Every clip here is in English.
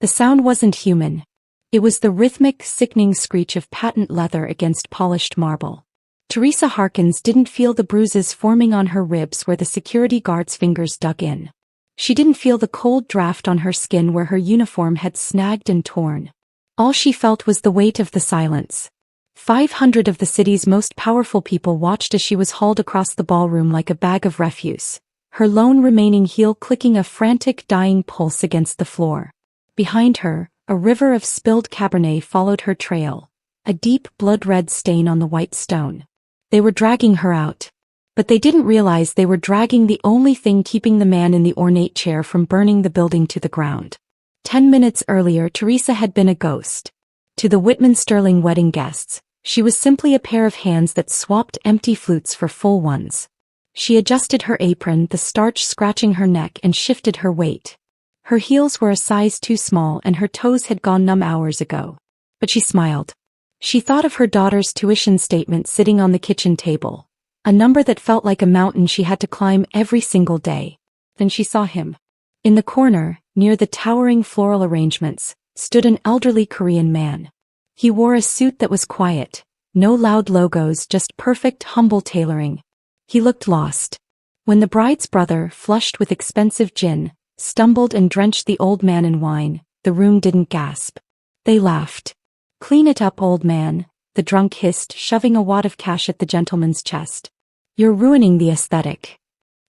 The sound wasn't human. It was the rhythmic, sickening screech of patent leather against polished marble. Teresa Harkins didn't feel the bruises forming on her ribs where the security guard's fingers dug in. She didn't feel the cold draft on her skin where her uniform had snagged and torn. All she felt was the weight of the silence. 500 of the city's most powerful people watched as she was hauled across the ballroom like a bag of refuse, her lone remaining heel clicking a frantic, dying pulse against the floor. Behind her, a river of spilled Cabernet followed her trail, a deep blood-red stain on the white stone. They were dragging her out. But they didn't realize they were dragging the only thing keeping the man in the ornate chair from burning the building to the ground. 10 minutes earlier, Teresa had been a ghost. To the Whitman Sterling wedding guests, she was simply a pair of hands that swapped empty flutes for full ones. She adjusted her apron, the starch scratching her neck, and shifted her weight. Her heels were a size too small and her toes had gone numb hours ago. But she smiled. She thought of her daughter's tuition statement sitting on the kitchen table. A number that felt like a mountain she had to climb every single day. Then she saw him. In the corner, near the towering floral arrangements, stood an elderly Korean man. He wore a suit that was quiet, no loud logos, just perfect, humble tailoring. He looked lost. When the bride's brother, flushed with expensive gin, stumbled and drenched the old man in wine, the room didn't gasp. They laughed. "Clean it up, old man," the drunk hissed, shoving a wad of cash at the gentleman's chest. "You're ruining the aesthetic."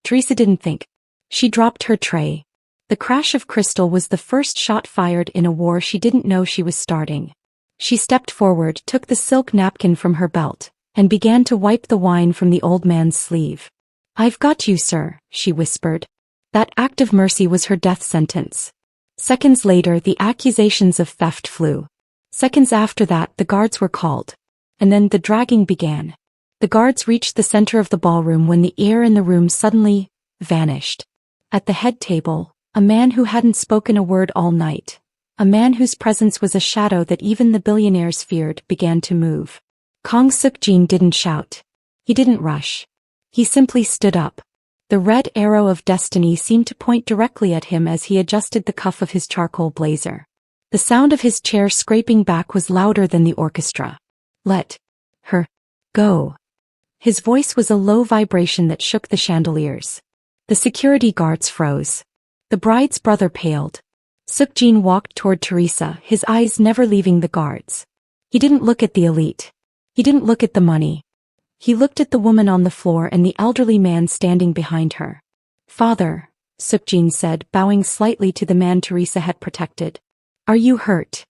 Teresa didn't think. She dropped her tray. The crash of crystal was the first shot fired in a war she didn't know she was starting. She stepped forward, took the silk napkin from her belt, and began to wipe the wine from the old man's sleeve. "I've got you, sir," she whispered. That act of mercy was her death sentence. Seconds later, the accusations of theft flew. Seconds after that, the guards were called. And then the dragging began. The guards reached the center of the ballroom when the air in the room suddenly vanished. At the head table, a man who hadn't spoken a word all night, a man whose presence was a shadow that even the billionaires feared, began to move. Kang Seok-jin didn't shout. He didn't rush. He simply stood up. The red arrow of destiny seemed to point directly at him as he adjusted the cuff of his charcoal blazer. The sound of his chair scraping back was louder than the orchestra. "Let her go." His voice was a low vibration that shook the chandeliers. The security guards froze. The bride's brother paled. Seok-jin walked toward Teresa, his eyes never leaving the guards. He didn't look at the elite. He didn't look at the money. He looked at the woman on the floor and the elderly man standing behind her. "Father," Seok-jin said, bowing slightly to the man Teresa had protected. "Are you hurt?"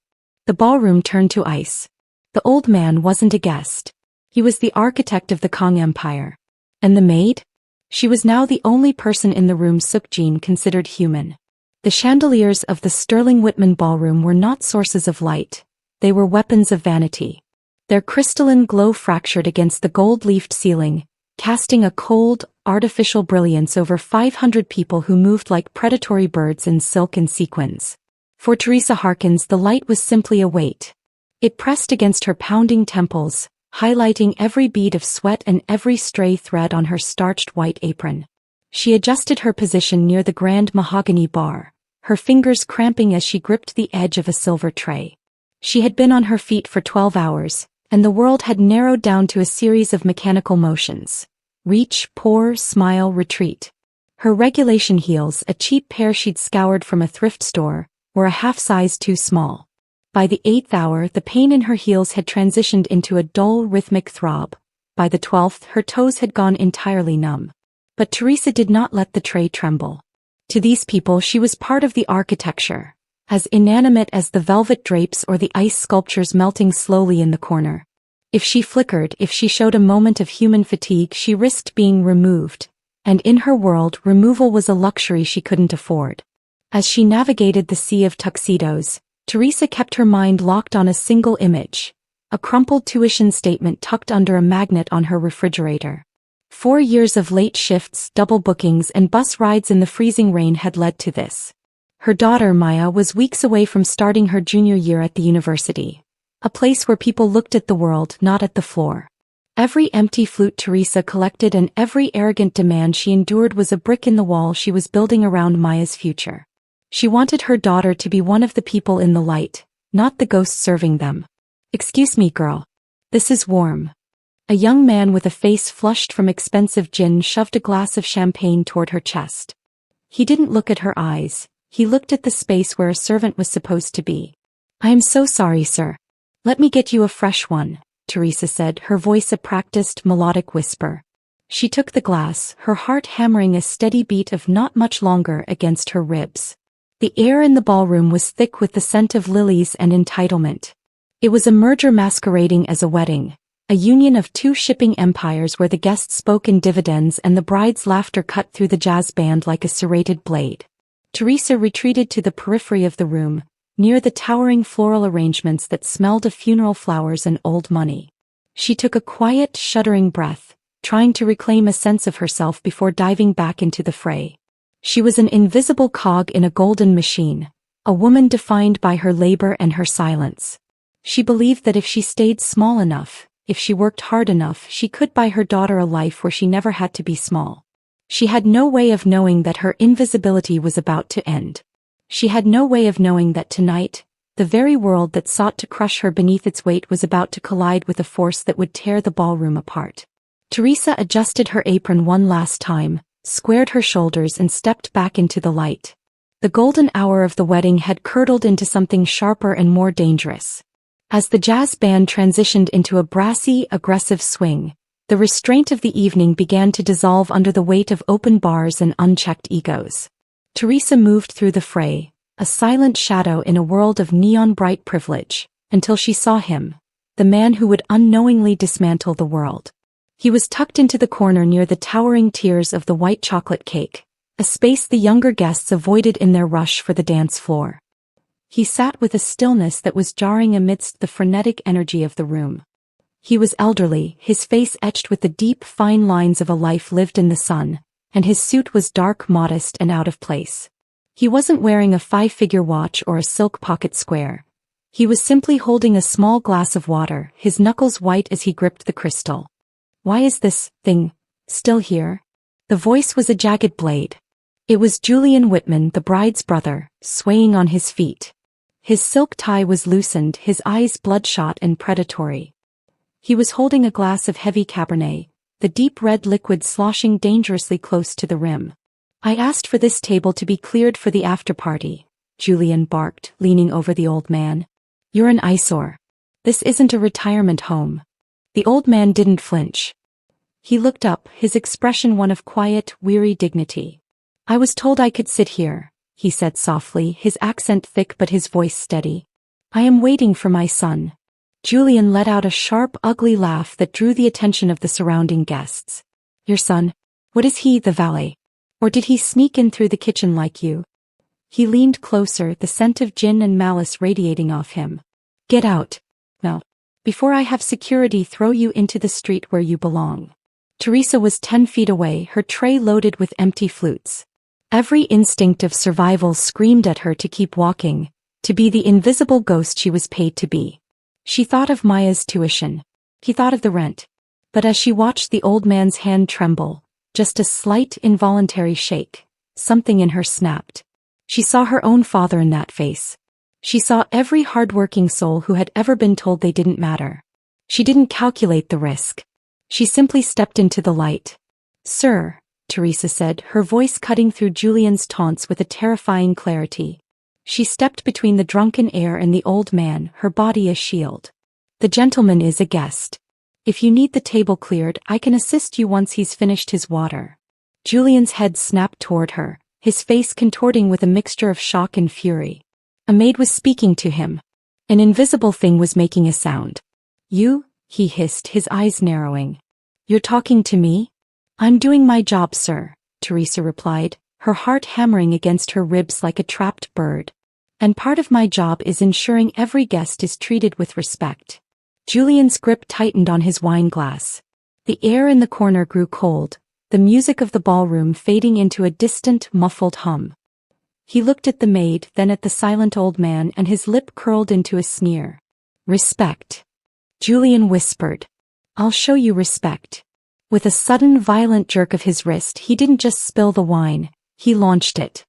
The ballroom turned to ice. The old man wasn't a guest. He was the architect of the Kang Empire. And the maid? She was now the only person in the room Seok-jin considered human. The chandeliers of the Sterling Whitman ballroom were not sources of light. They were weapons of vanity. Their crystalline glow fractured against the gold-leafed ceiling, casting a cold, artificial brilliance over 500 people who moved like predatory birds in silk and sequins. For Teresa Harkins, the light was simply a weight. It pressed against her pounding temples, highlighting every bead of sweat and every stray thread on her starched white apron. She adjusted her position near the grand mahogany bar, her fingers cramping as she gripped the edge of a silver tray. She had been on her feet for 12 hours, and the world had narrowed down to a series of mechanical motions. Reach, pour, smile, retreat. Her regulation heels, a cheap pair she'd scoured from a thrift store, were a half size too small. By the 8th hour, the pain in her heels had transitioned into a dull, rhythmic throb. By the 12th, her toes had gone entirely numb. But Teresa did not let the tray tremble. To these people, she was part of the architecture, as inanimate as the velvet drapes or the ice sculptures melting slowly in the corner. If she flickered, if she showed a moment of human fatigue, she risked being removed. And in her world, removal was a luxury she couldn't afford. As she navigated the sea of tuxedos, Teresa kept her mind locked on a single image, a crumpled tuition statement tucked under a magnet on her refrigerator. 4 years of late shifts, double bookings, and bus rides in the freezing rain had led to this. Her daughter, Maya, was weeks away from starting her junior year at the university, a place where people looked at the world, not at the floor. Every empty flute Teresa collected and every arrogant demand she endured was a brick in the wall she was building around Maya's future. She wanted her daughter to be one of the people in the light, not the ghost serving them. "Excuse me, girl. This is warm." A young man with a face flushed from expensive gin shoved a glass of champagne toward her chest. He didn't look at her eyes, he looked at the space where a servant was supposed to be. "I am so sorry, sir. Let me get you a fresh one," Teresa said, her voice a practiced, melodic whisper. She took the glass, her heart hammering a steady beat of not much longer against her ribs. The air in the ballroom was thick with the scent of lilies and entitlement. It was a merger masquerading as a wedding, a union of two shipping empires where the guests spoke in dividends and the bride's laughter cut through the jazz band like a serrated blade. Teresa retreated to the periphery of the room, near the towering floral arrangements that smelled of funeral flowers and old money. She took a quiet, shuddering breath, trying to reclaim a sense of herself before diving back into the fray. She was an invisible cog in a golden machine, a woman defined by her labor and her silence. She believed that if she stayed small enough, if she worked hard enough, she could buy her daughter a life where she never had to be small. She had no way of knowing that her invisibility was about to end. She had no way of knowing that tonight, the very world that sought to crush her beneath its weight was about to collide with a force that would tear the ballroom apart. Teresa adjusted her apron one last time, squared her shoulders and stepped back into the light. The golden hour of the wedding had curdled into something sharper and more dangerous. As the jazz band transitioned into a brassy, aggressive swing, the restraint of the evening began to dissolve under the weight of open bars and unchecked egos. Teresa moved through the fray, a silent shadow in a world of neon-bright privilege, until she saw him, the man who would unknowingly dismantle the world. He was tucked into the corner near the towering tiers of the white chocolate cake, a space the younger guests avoided in their rush for the dance floor. He sat with a stillness that was jarring amidst the frenetic energy of the room. He was elderly, his face etched with the deep, fine lines of a life lived in the sun, and his suit was dark, modest, and out of place. He wasn't wearing a five-figure watch or a silk pocket square. He was simply holding a small glass of water, his knuckles white as he gripped the crystal. "Why is this thing still here?" The voice was a jagged blade. It was Julian Whitman, the bride's brother, swaying on his feet. His silk tie was loosened, his eyes bloodshot and predatory. He was holding a glass of heavy Cabernet, the deep red liquid sloshing dangerously close to the rim. "I asked for this table to be cleared for the after-party," Julian barked, leaning over the old man. "You're an eyesore. This isn't a retirement home." The old man didn't flinch. He looked up, his expression one of quiet, weary dignity. "I was told I could sit here," he said softly, his accent thick but his voice steady. "I am waiting for my son." Julian let out a sharp, ugly laugh that drew the attention of the surrounding guests. "Your son? What is he, the valet? Or did he sneak in through the kitchen like you?" He leaned closer, the scent of gin and malice radiating off him. "Get out. Now, before I have security throw you into the street where you belong." Teresa was 10 feet away, her tray loaded with empty flutes. Every instinct of survival screamed at her to keep walking, to be the invisible ghost she was paid to be. She thought of Maya's tuition. He thought of the rent. But as she watched the old man's hand tremble, just a slight involuntary shake, something in her snapped. She saw her own father in that face. She saw every hard-working soul who had ever been told they didn't matter. She didn't calculate the risk. She simply stepped into the light. "Sir," Teresa said, her voice cutting through Julian's taunts with a terrifying clarity. She stepped between the drunken heir and the old man, her body a shield. "The gentleman is a guest. If you need the table cleared, I can assist you once he's finished his water." Julian's head snapped toward her, his face contorting with a mixture of shock and fury. A maid was speaking to him. An invisible thing was making a sound. "You?" he hissed, his eyes narrowing. "You're talking to me?" "I'm doing my job, sir," Teresa replied, her heart hammering against her ribs like a trapped bird. "And part of my job is ensuring every guest is treated with respect." Julian's grip tightened on his wine glass. The air in the corner grew cold, the music of the ballroom fading into a distant, muffled hum. He looked at the maid, then at the silent old man, and his lip curled into a sneer. "Respect," Julian whispered. "I'll show you respect." With a sudden, violent jerk of his wrist, he didn't just spill the wine, he launched it.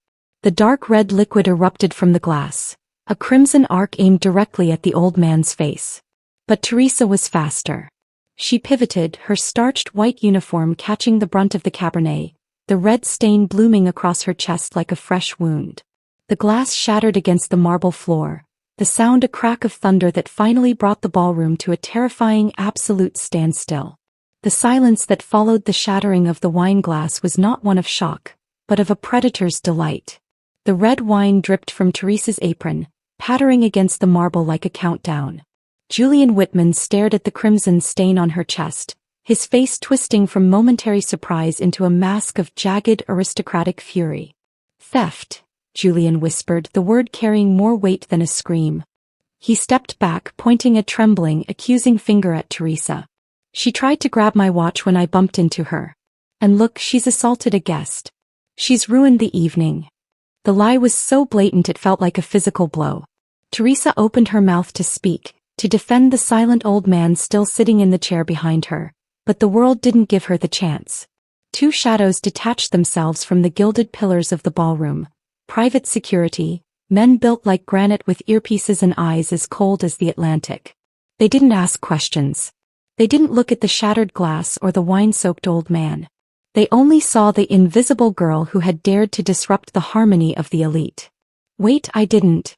The dark red liquid erupted from the glass, a crimson arc aimed directly at the old man's face. But Teresa was faster. She pivoted, her starched white uniform catching the brunt of the cabernet, the red stain blooming across her chest like a fresh wound. The glass shattered against the marble floor, the sound a crack of thunder that finally brought the ballroom to a terrifying absolute standstill. The silence that followed the shattering of the wine glass was not one of shock, but of a predator's delight. The red wine dripped from Teresa's apron, pattering against the marble like a countdown. Julian Whitman stared at the crimson stain on her chest, his face twisting from momentary surprise into a mask of jagged aristocratic fury. "Theft," Julian whispered, the word carrying more weight than a scream. He stepped back, pointing a trembling, accusing finger at Teresa. "She tried to grab my watch when I bumped into her. And look, she's assaulted a guest. She's ruined the evening." The lie was so blatant it felt like a physical blow. Teresa opened her mouth to speak, to defend the silent old man still sitting in the chair behind her, but the world didn't give her the chance. Two shadows detached themselves from the gilded pillars of the ballroom. Private security, men built like granite with earpieces and eyes as cold as the Atlantic. They didn't ask questions. They didn't look at the shattered glass or the wine-soaked old man. They only saw the invisible girl who had dared to disrupt the harmony of the elite. "Wait, I didn't."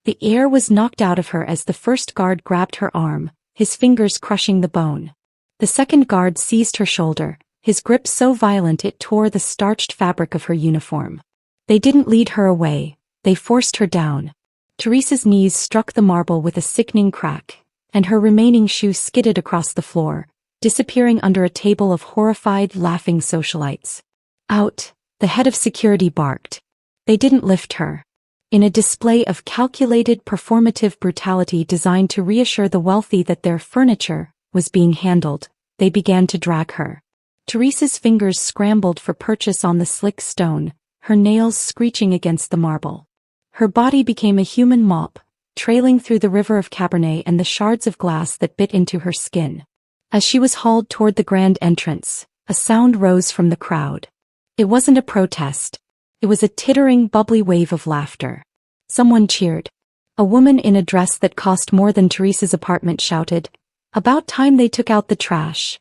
The air was knocked out of her as the first guard grabbed her arm, his fingers crushing the bone. The second guard seized her shoulder, his grip so violent it tore the starched fabric of her uniform. They didn't lead her away, they forced her down. Teresa's knees struck the marble with a sickening crack, and her remaining shoe skidded across the floor, disappearing under a table of horrified, laughing socialites. "Out," the head of security barked. They didn't lift her. In a display of calculated performative brutality designed to reassure the wealthy that their furniture was being handled, they began to drag her. Teresa's fingers scrambled for purchase on the slick stone, her nails screeching against the marble. Her body became a human mop, trailing through the river of cabernet and the shards of glass that bit into her skin. As she was hauled toward the grand entrance, a sound rose from the crowd. It wasn't a protest. It was a tittering, bubbly wave of laughter. Someone cheered. A woman in a dress that cost more than Teresa's apartment shouted, "About time they took out the trash."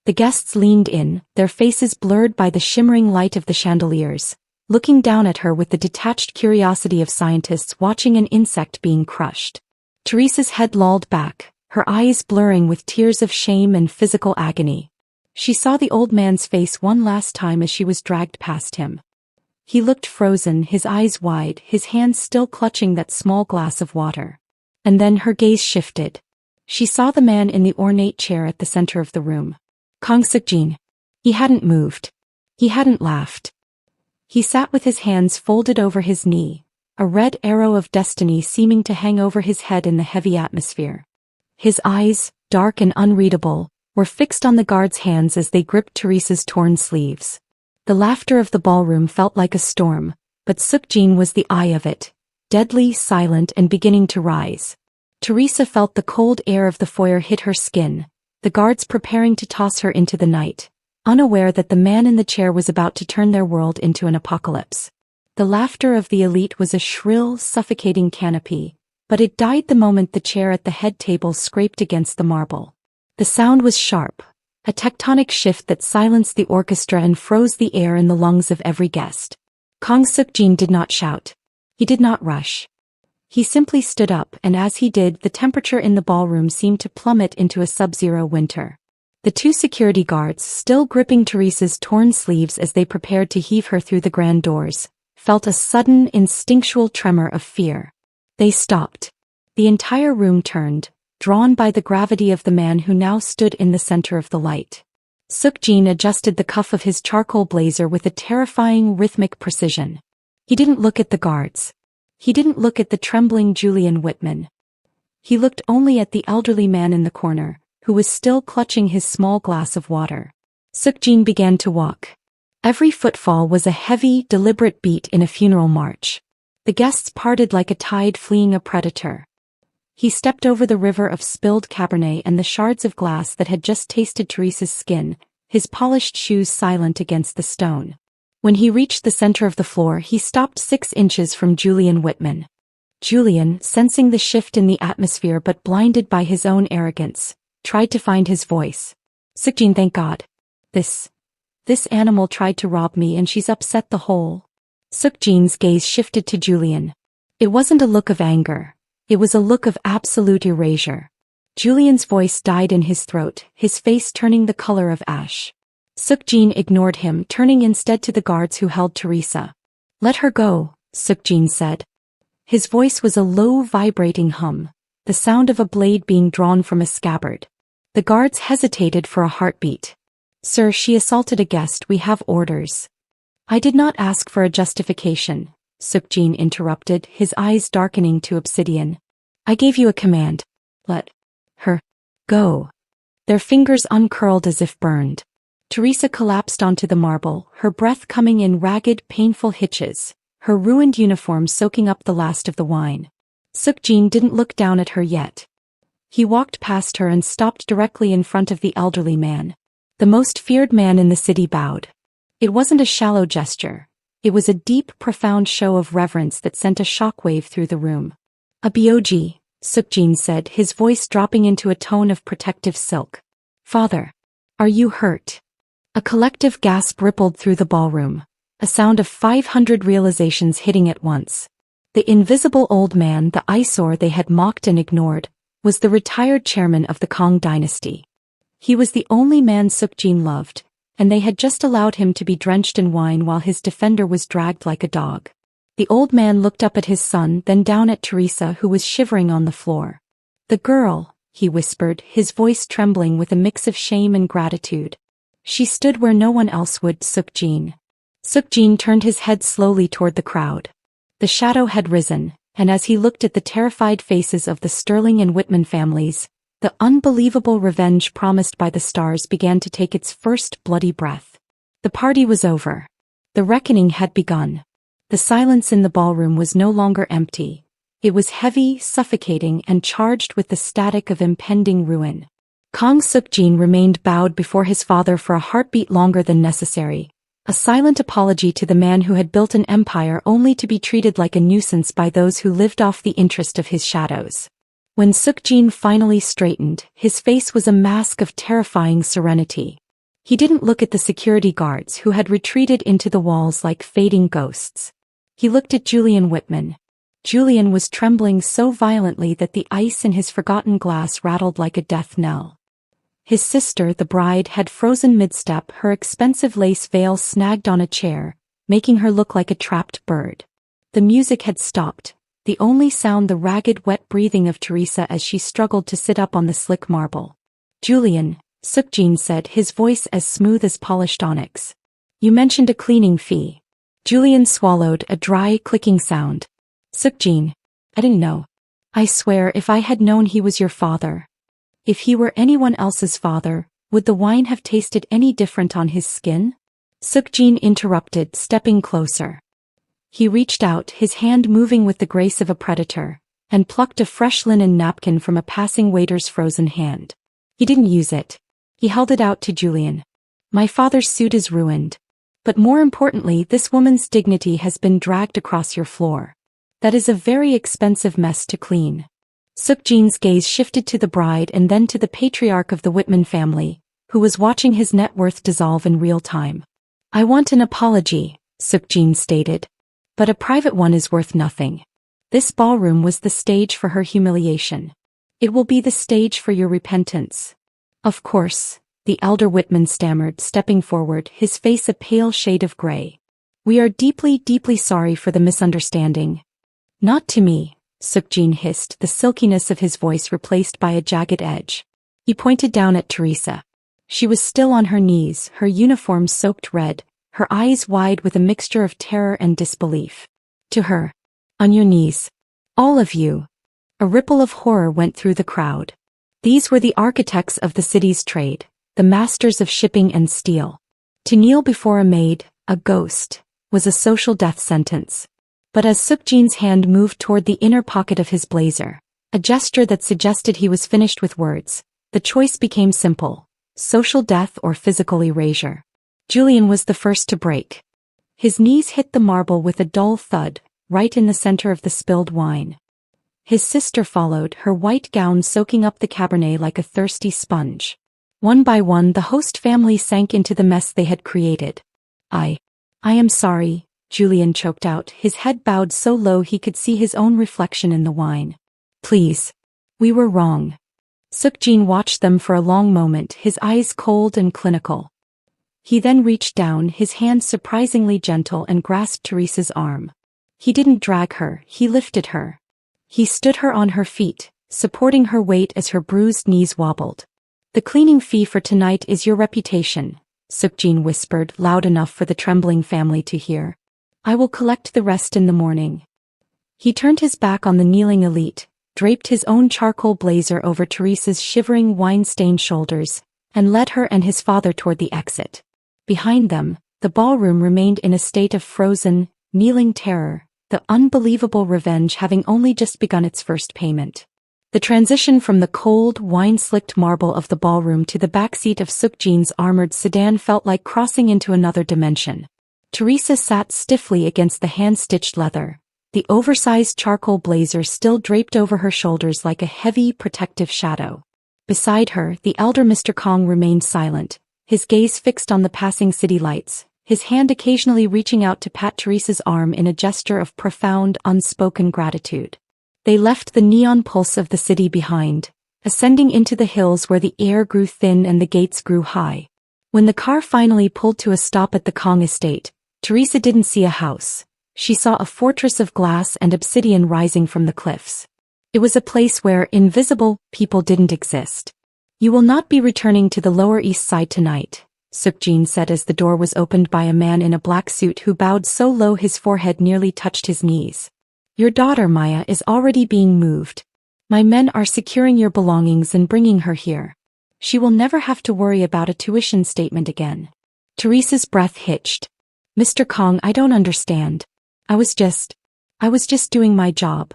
The guests leaned in, their faces blurred by the shimmering light of the chandeliers, looking down at her with the detached curiosity of scientists watching an insect being crushed. Teresa's head lolled back, her eyes blurring with tears of shame and physical agony. She saw the old man's face one last time as she was dragged past him. He looked frozen, his eyes wide, his hands still clutching that small glass of water. And then her gaze shifted. She saw the man in the ornate chair at the center of the room. Kang Seok-jin. He hadn't moved. He hadn't laughed. He sat with his hands folded over his knee, a red arrow of destiny seeming to hang over his head in the heavy atmosphere. His eyes, dark and unreadable, were fixed on the guard's hands as they gripped Teresa's torn sleeves. The laughter of the ballroom felt like a storm, but Seok-jin was the eye of it, deadly, silent, and beginning to rise. Teresa felt the cold air of the foyer hit her skin, the guards preparing to toss her into the night, unaware that the man in the chair was about to turn their world into an apocalypse. The laughter of the elite was a shrill, suffocating canopy, but it died the moment the chair at the head table scraped against the marble. The sound was sharp, a tectonic shift that silenced the orchestra and froze the air in the lungs of every guest. Kang Seok-jin did not shout. He did not rush. He simply stood up, and as he did, the temperature in the ballroom seemed to plummet into a sub-zero winter. The two security guards, still gripping Teresa's torn sleeves as they prepared to heave her through the grand doors, felt a sudden, instinctual tremor of fear. They stopped. The entire room turned, drawn by the gravity of the man who now stood in the center of the light. Seok-jin adjusted the cuff of his charcoal blazer with a terrifying rhythmic precision. He didn't look at the guards. He didn't look at the trembling Julian Whitman. He looked only at the elderly man in the corner, who was still clutching his small glass of water. Seok-jin began to walk. Every footfall was a heavy, deliberate beat in a funeral march. The guests parted like a tide fleeing a predator. He stepped over the river of spilled cabernet and the shards of glass that had just tasted Teresa's skin, his polished shoes silent against the stone. When he reached the center of the floor, he stopped 6 inches from Julian Whitman. Julian, sensing the shift in the atmosphere but blinded by his own arrogance, tried to find his voice. Seok-jin, thank God. This animal tried to rob me and she's upset the whole. Seok-jin's gaze shifted to Julian. It wasn't a look of anger. It was a look of absolute erasure. Julian's voice died in his throat, his face turning the color of ash. Seok-jin ignored him, turning instead to the guards who held Teresa. Let her go, Seok-jin said. His voice was a low, vibrating hum, the sound of a blade being drawn from a scabbard. The guards hesitated for a heartbeat. Sir, she assaulted a guest, we have orders. I did not ask for a justification, Seok-jin interrupted, his eyes darkening to obsidian. I gave you a command. Let her go. Their fingers uncurled as if burned. Teresa collapsed onto the marble, her breath coming in ragged, painful hitches, her ruined uniform soaking up the last of the wine. Seok-jin didn't look down at her yet. He walked past her and stopped directly in front of the elderly man. The most feared man in the city bowed. It wasn't a shallow gesture. It was a deep, profound show of reverence that sent a shockwave through the room. A Bog, Seok-jin said, his voice dropping into a tone of protective silk. Father, are you hurt? A collective gasp rippled through the ballroom, a sound of 500 realizations hitting at once. The invisible old man, the eyesore they had mocked and ignored, was the retired chairman of the Kang dynasty. He was the only man Seok-jin loved, and they had just allowed him to be drenched in wine while his defender was dragged like a dog. The old man looked up at his son, then down at Teresa, who was shivering on the floor. The girl, he whispered, his voice trembling with a mix of shame and gratitude. She stood where no one else would, Seok-jin. Seok-jin turned his head slowly toward the crowd. The shadow had risen, and as he looked at the terrified faces of the Sterling and Whitman families, the unbelievable revenge promised by the stars began to take its first bloody breath. The party was over. The reckoning had begun. The silence in the ballroom was no longer empty. It was heavy, suffocating, and charged with the static of impending ruin. Kang Seok-jin remained bowed before his father for a heartbeat longer than necessary, a silent apology to the man who had built an empire only to be treated like a nuisance by those who lived off the interest of his shadows. When Seok-jin finally straightened, his face was a mask of terrifying serenity. He didn't look at the security guards who had retreated into the walls like fading ghosts. He looked at Julian Whitman. Julian was trembling so violently that the ice in his forgotten glass rattled like a death knell. His sister, the bride, had frozen mid-step, her expensive lace veil snagged on a chair, making her look like a trapped bird. The music had stopped, the only sound the ragged, wet breathing of Teresa as she struggled to sit up on the slick marble. Julian, Seok-jin said, his voice as smooth as polished onyx. You mentioned a cleaning fee. Julian swallowed, a dry, clicking sound. Seok-jin, I didn't know. I swear, if I had known he was your father. If he were anyone else's father, would the wine have tasted any different on his skin? Seok-jin interrupted, stepping closer. He reached out, his hand moving with the grace of a predator, and plucked a fresh linen napkin from a passing waiter's frozen hand. He didn't use it. He held it out to Julian. My father's suit is ruined. But more importantly, this woman's dignity has been dragged across your floor. That is a very expensive mess to clean. Seok-jin's gaze shifted to the bride and then to the patriarch of the Whitman family, who was watching his net worth dissolve in real time. I want an apology, Seok-jin stated. But a private one is worth nothing. This ballroom was the stage for her humiliation. It will be the stage for your repentance. Of course, the elder Whitman stammered, stepping forward, his face a pale shade of gray. We are deeply, deeply sorry for the misunderstanding. Not to me, Seok-jin hissed, the silkiness of his voice replaced by a jagged edge. He pointed down at Teresa. She was still on her knees, her uniform soaked red, her eyes wide with a mixture of terror and disbelief. To her. On your knees. All of you. A ripple of horror went through the crowd. These were the architects of the city's trade, the masters of shipping and steel. To kneel before a maid, a ghost, was a social death sentence. But as Seok-jin's hand moved toward the inner pocket of his blazer, a gesture that suggested he was finished with words, the choice became simple: social death or physical erasure. Julian was the first to break. His knees hit the marble with a dull thud, right in the center of the spilled wine. His sister followed, her white gown soaking up the Cabernet like a thirsty sponge. One by one the host family sank into the mess they had created. I am sorry, Julian choked out, his head bowed so low he could see his own reflection in the wine. Please. We were wrong. Seok-jin watched them for a long moment, his eyes cold and clinical. He then reached down, his hand surprisingly gentle, and grasped Teresa's arm. He didn't drag her, he lifted her. He stood her on her feet, supporting her weight as her bruised knees wobbled. The cleaning fee for tonight is your reputation, Seok-jin whispered, loud enough for the trembling family to hear. I will collect the rest in the morning. He turned his back on the kneeling elite, draped his own charcoal blazer over Teresa's shivering wine-stained shoulders, and led her and his father toward the exit. Behind them, the ballroom remained in a state of frozen, kneeling terror, the unbelievable revenge having only just begun its first payment. The transition from the cold, wine-slicked marble of the ballroom to the backseat of Seok-jin's armored sedan felt like crossing into another dimension. Teresa sat stiffly against the hand-stitched leather, the oversized charcoal blazer still draped over her shoulders like a heavy, protective shadow. Beside her, the elder Mr. Kang remained silent, his gaze fixed on the passing city lights, his hand occasionally reaching out to pat Teresa's arm in a gesture of profound, unspoken gratitude. They left the neon pulse of the city behind, ascending into the hills where the air grew thin and the gates grew high. When the car finally pulled to a stop at the Kang estate, Teresa didn't see a house. She saw a fortress of glass and obsidian rising from the cliffs. It was a place where invisible people didn't exist. You will not be returning to the Lower East Side tonight, Seok-jin said as the door was opened by a man in a black suit who bowed so low his forehead nearly touched his knees. Your daughter Maya is already being moved. My men are securing your belongings and bringing her here. She will never have to worry about a tuition statement again. Teresa's breath hitched. Mr. Kang, I don't understand. I was just doing my job.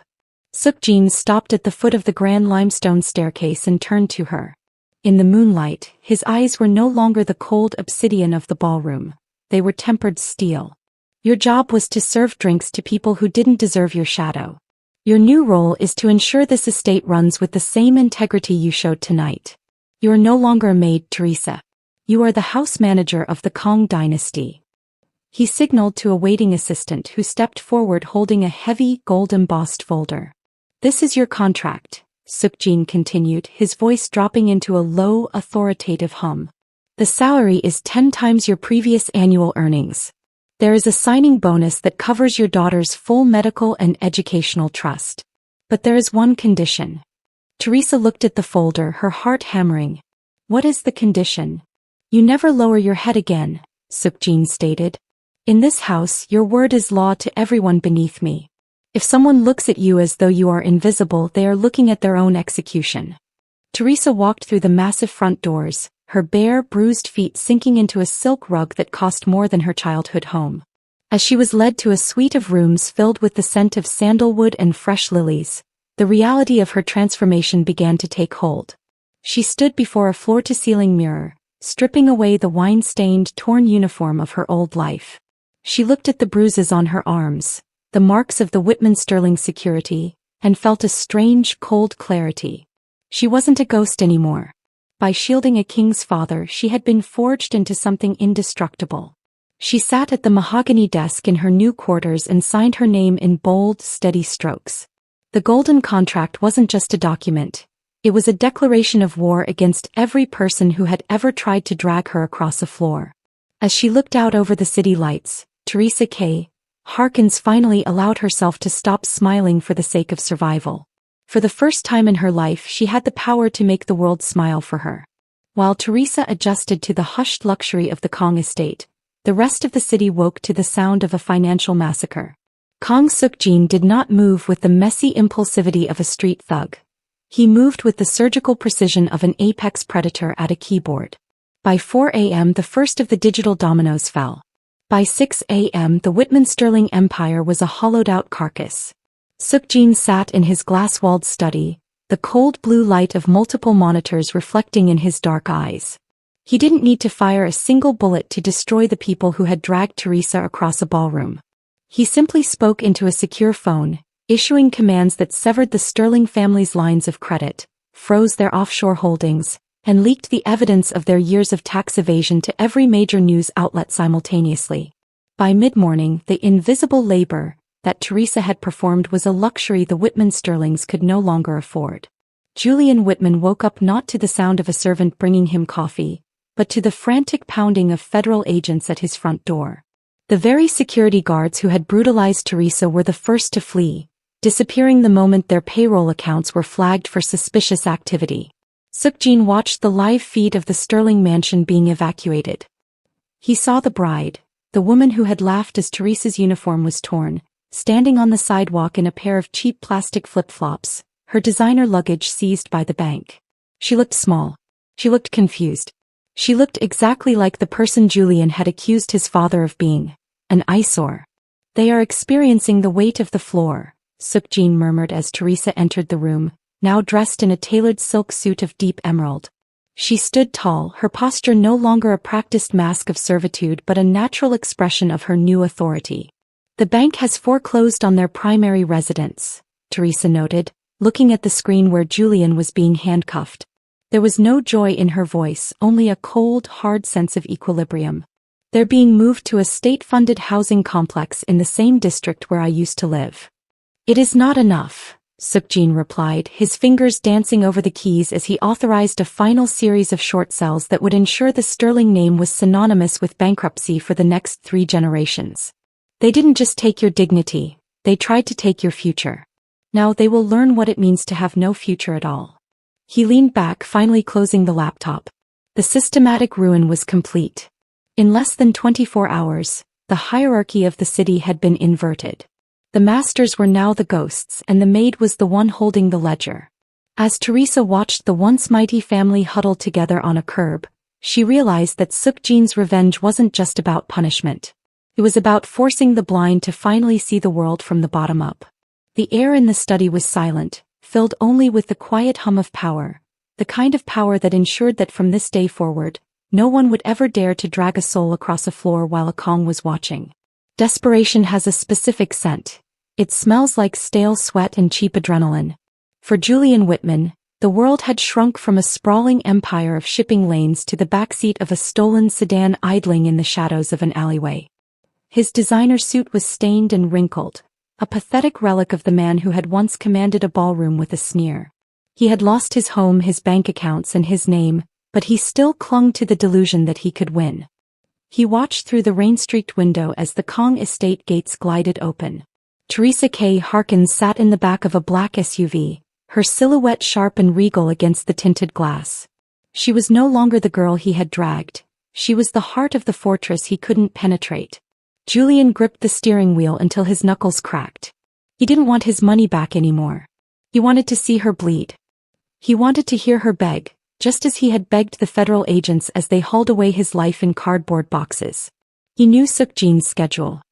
Seok-jin stopped at the foot of the grand limestone staircase and turned to her. In the moonlight, his eyes were no longer the cold obsidian of the ballroom. They were tempered steel. Your job was to serve drinks to people who didn't deserve your shadow. Your new role is to ensure this estate runs with the same integrity you showed tonight. You are no longer a maid, Teresa. You are the house manager of the Kang dynasty. He signaled to a waiting assistant who stepped forward holding a heavy, gold-embossed folder. This is your contract, Seok-jin continued, his voice dropping into a low, authoritative hum. The salary is 10 times your previous annual earnings. There is a signing bonus that covers your daughter's full medical and educational trust. But there is one condition. Teresa looked at the folder, her heart hammering. What is the condition? You never lower your head again, Seok-jin stated. In this house, your word is law to everyone beneath me. If someone looks at you as though you are invisible, they are looking at their own execution. Teresa walked through the massive front doors, her bare, bruised feet sinking into a silk rug that cost more than her childhood home. As she was led to a suite of rooms filled with the scent of sandalwood and fresh lilies, the reality of her transformation began to take hold. She stood before a floor-to-ceiling mirror, stripping away the wine-stained, torn uniform of her old life. She looked at the bruises on her arms, the marks of the Whitman Sterling security, and felt a strange, cold clarity. She wasn't a ghost anymore. By shielding a king's father, she had been forged into something indestructible. She sat at the mahogany desk in her new quarters and signed her name in bold, steady strokes. The golden contract wasn't just a document. It was a declaration of war against every person who had ever tried to drag her across a floor. As she looked out over the city lights, Teresa Harkins finally allowed herself to stop smiling for the sake of survival. For the first time in her life, she had the power to make the world smile for her. While Teresa adjusted to the hushed luxury of the Kang estate, the rest of the city woke to the sound of a financial massacre. Kang Seok-jin did not move with the messy impulsivity of a street thug. He moved with the surgical precision of an apex predator at a keyboard. By 4 a.m. the first of the digital dominoes fell. By 6 a.m. the Whitman Sterling empire was a hollowed-out carcass. Seok-jin sat in his glass-walled study, the cold blue light of multiple monitors reflecting in his dark eyes. He didn't need to fire a single bullet to destroy the people who had dragged Teresa across a ballroom. He simply spoke into a secure phone, issuing commands that severed the Sterling family's lines of credit, froze their offshore holdings, and leaked the evidence of their years of tax evasion to every major news outlet simultaneously. By mid-morning, the invisible labor that Teresa had performed was a luxury the Whitman Sterlings could no longer afford. Julian Whitman woke up not to the sound of a servant bringing him coffee, but to the frantic pounding of federal agents at his front door. The very security guards who had brutalized Teresa were the first to flee, disappearing the moment their payroll accounts were flagged for suspicious activity. Seok-jin watched the live feed of the Sterling mansion being evacuated. He saw the bride, the woman who had laughed as Teresa's uniform was torn, standing on the sidewalk in a pair of cheap plastic flip-flops, her designer luggage seized by the bank. She looked small. She looked confused. She looked exactly like the person Julian had accused his father of being, an eyesore. "They are experiencing the weight of the floor," Seok-jin murmured as Teresa entered the room, now dressed in a tailored silk suit of deep emerald. She stood tall, her posture no longer a practiced mask of servitude but a natural expression of her new authority. "The bank has foreclosed on their primary residence," Teresa noted, looking at the screen where Julian was being handcuffed. There was no joy in her voice, only a cold, hard sense of equilibrium. "They're being moved to a state-funded housing complex in the same district where I used to live." "It is not enough," Seok-jin replied, his fingers dancing over the keys as he authorized a final series of short sells that would ensure the Sterling name was synonymous with bankruptcy for the next 3 generations. "They didn't just take your dignity, they tried to take your future. Now they will learn what it means to have no future at all." He leaned back, finally closing the laptop. The systematic ruin was complete. In less than 24 hours, the hierarchy of the city had been inverted. The masters were now the ghosts and the maid was the one holding the ledger. As Teresa watched the once mighty family huddle together on a curb, she realized that Seok-jin's revenge wasn't just about punishment. It was about forcing the blind to finally see the world from the bottom up. The air in the study was silent, filled only with the quiet hum of power, the kind of power that ensured that from this day forward, no one would ever dare to drag a soul across a floor while a Kang was watching. Desperation has a specific scent. It smells like stale sweat and cheap adrenaline. For Julian Whitman, the world had shrunk from a sprawling empire of shipping lanes to the backseat of a stolen sedan idling in the shadows of an alleyway. His designer suit was stained and wrinkled, a pathetic relic of the man who had once commanded a ballroom with a sneer. He had lost his home, his bank accounts, and his name, but he still clung to the delusion that he could win. He watched through the rain-streaked window as the Kang estate gates glided open. Teresa Harkins sat in the back of a black SUV, her silhouette sharp and regal against the tinted glass. She was no longer the girl he had dragged. She was the heart of the fortress he couldn't penetrate. Julian gripped the steering wheel until his knuckles cracked. He didn't want his money back anymore. He wanted to see her bleed. He wanted to hear her beg, just as he had begged the federal agents as they hauled away his life in cardboard boxes. He knew Seok-jin's schedule.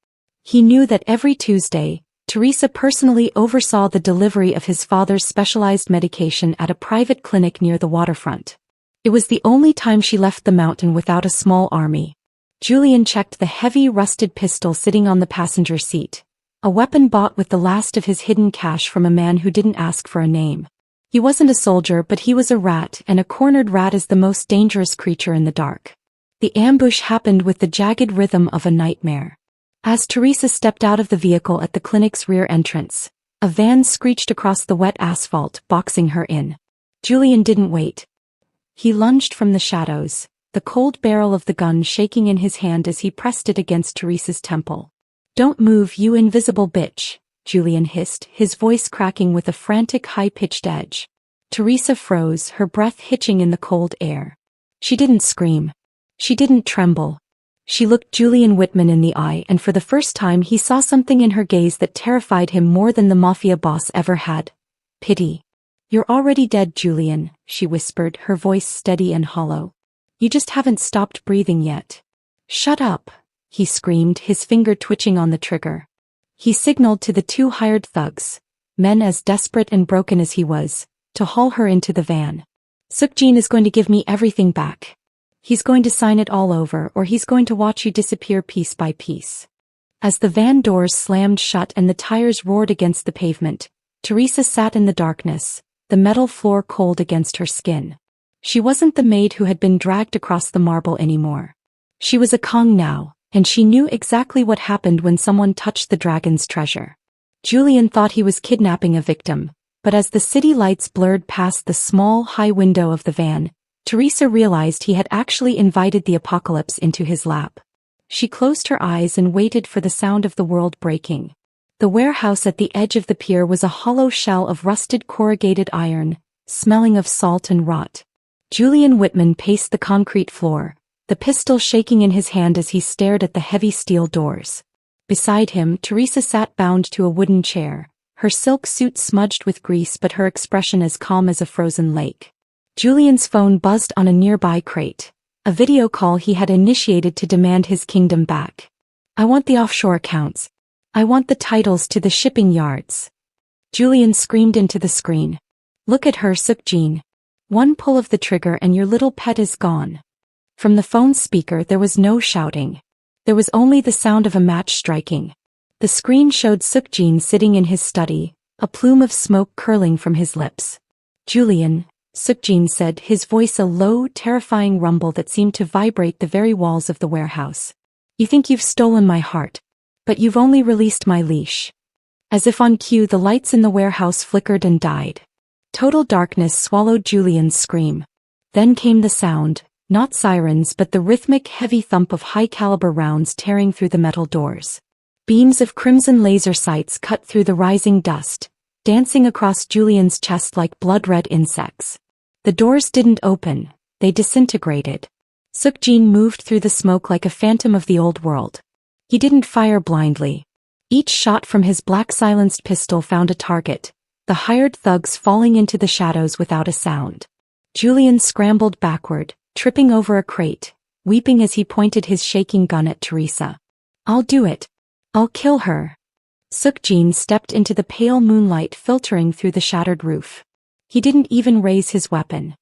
He knew that every Tuesday, Teresa personally oversaw the delivery of his father's specialized medication at a private clinic near the waterfront. It was the only time she left the mountain without a small army. Julian checked the heavy rusted pistol sitting on the passenger seat, a weapon bought with the last of his hidden cash from a man who didn't ask for a name. He wasn't a soldier, but he was a rat, and a cornered rat is the most dangerous creature in the dark. The ambush happened with the jagged rhythm of a nightmare. As Teresa stepped out of the vehicle at the clinic's rear entrance, a van screeched across the wet asphalt, boxing her in. Julian didn't wait. He lunged from the shadows, the cold barrel of the gun shaking in his hand as he pressed it against Teresa's temple. "Don't move, you invisible bitch," Julian hissed, his voice cracking with a frantic high-pitched edge. Teresa froze, her breath hitching in the cold air. She didn't scream. She didn't tremble. She looked Julian Whitman in the eye, and for the first time he saw something in her gaze that terrified him more than the Mafia boss ever had. Pity. "You're already dead, Julian," she whispered, her voice steady and hollow. "You just haven't stopped breathing yet." "Shut up," he screamed, his finger twitching on the trigger. He signaled to the 2 hired thugs, men as desperate and broken as he was, to haul her into the van. "Seok-jin is going to give me everything back." He's going to sign it all over, or he's going to watch you disappear piece by piece. As the van doors slammed shut and the tires roared against the pavement, Teresa sat in the darkness, the metal floor cold against her skin. She wasn't the maid who had been dragged across the marble anymore. She was a Kang now, and she knew exactly what happened when someone touched the dragon's treasure. Julian thought he was kidnapping a victim, but as the city lights blurred past the small, high window of the van, Teresa realized he had actually invited the apocalypse into his lap. She closed her eyes and waited for the sound of the world breaking. The warehouse at the edge of the pier was a hollow shell of rusted corrugated iron, smelling of salt and rot. Julian Whitman paced the concrete floor, the pistol shaking in his hand as he stared at the heavy steel doors. Beside him, Teresa sat bound to a wooden chair, her silk suit smudged with grease but her expression as calm as a frozen lake. Julian's phone buzzed on a nearby crate, a video call he had initiated to demand his kingdom back. "I want the offshore accounts. I want the titles to the shipping yards." Julian screamed into the screen. "Look at her, Seok-jin. One pull of the trigger and your little pet is gone." From the phone speaker there was no shouting. There was only the sound of a match striking. The screen showed Seok-jin sitting in his study, a plume of smoke curling from his lips. "Julian," Seok-jin said, his voice a low, terrifying rumble that seemed to vibrate the very walls of the warehouse. "You think you've stolen my heart. But you've only released my leash." As if on cue, the lights in the warehouse flickered and died. Total darkness swallowed Julian's scream. Then came the sound, not sirens but the rhythmic, heavy thump of high-caliber rounds tearing through the metal doors. Beams of crimson laser sights cut through the rising dust, dancing across Julian's chest like blood-red insects. The doors didn't open, they disintegrated. Seok-jin moved through the smoke like a phantom of the old world. He didn't fire blindly. Each shot from his black-silenced pistol found a target, the hired thugs falling into the shadows without a sound. Julian scrambled backward, tripping over a crate, weeping as he pointed his shaking gun at Teresa. "I'll do it. I'll kill her." Seok-jin stepped into the pale moonlight filtering through the shattered roof. He didn't even raise his weapon.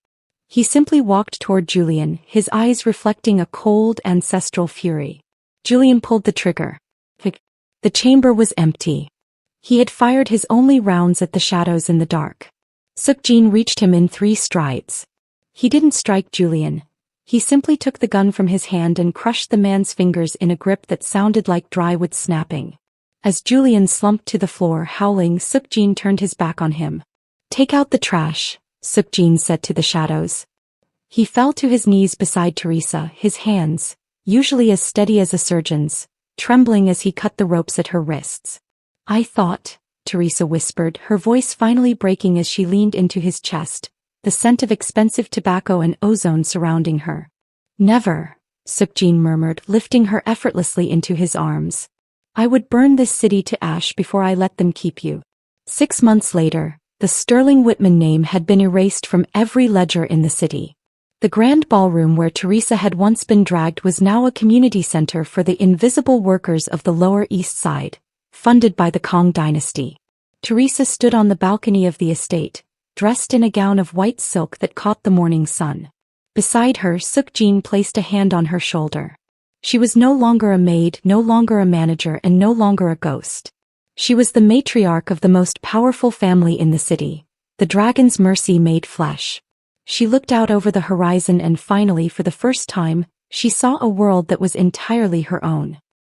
He simply walked toward Julian, his eyes reflecting a cold, ancestral fury. Julian pulled the trigger. The chamber was empty. He had fired his only rounds at the shadows in the dark. Seok-jin reached him in 3 strides. He didn't strike Julian. He simply took the gun from his hand and crushed the man's fingers in a grip that sounded like dry wood snapping. As Julian slumped to the floor howling, Seok-jin turned his back on him. "Take out the trash," Seok-jin said to the shadows. He fell to his knees beside Teresa, his hands, usually as steady as a surgeon's, trembling as he cut the ropes at her wrists. "I thought," Teresa whispered, her voice finally breaking as she leaned into his chest, the scent of expensive tobacco and ozone surrounding her. "Never," Seok-jin murmured, lifting her effortlessly into his arms. "I would burn this city to ash before I let them keep you." 6 months later, the Sterling Whitman name had been erased from every ledger in the city. The grand ballroom where Teresa had once been dragged was now a community center for the invisible workers of the Lower East Side, funded by the Kang dynasty. Teresa stood on the balcony of the estate, dressed in a gown of white silk that caught the morning sun. Beside her, Seok-jin placed a hand on her shoulder. She was no longer a maid, no longer a manager, and no longer a ghost. She was the matriarch of the most powerful family in the city, the dragon's mercy made flesh. She looked out over the horizon and finally, for the first time, she saw a world that was entirely her own.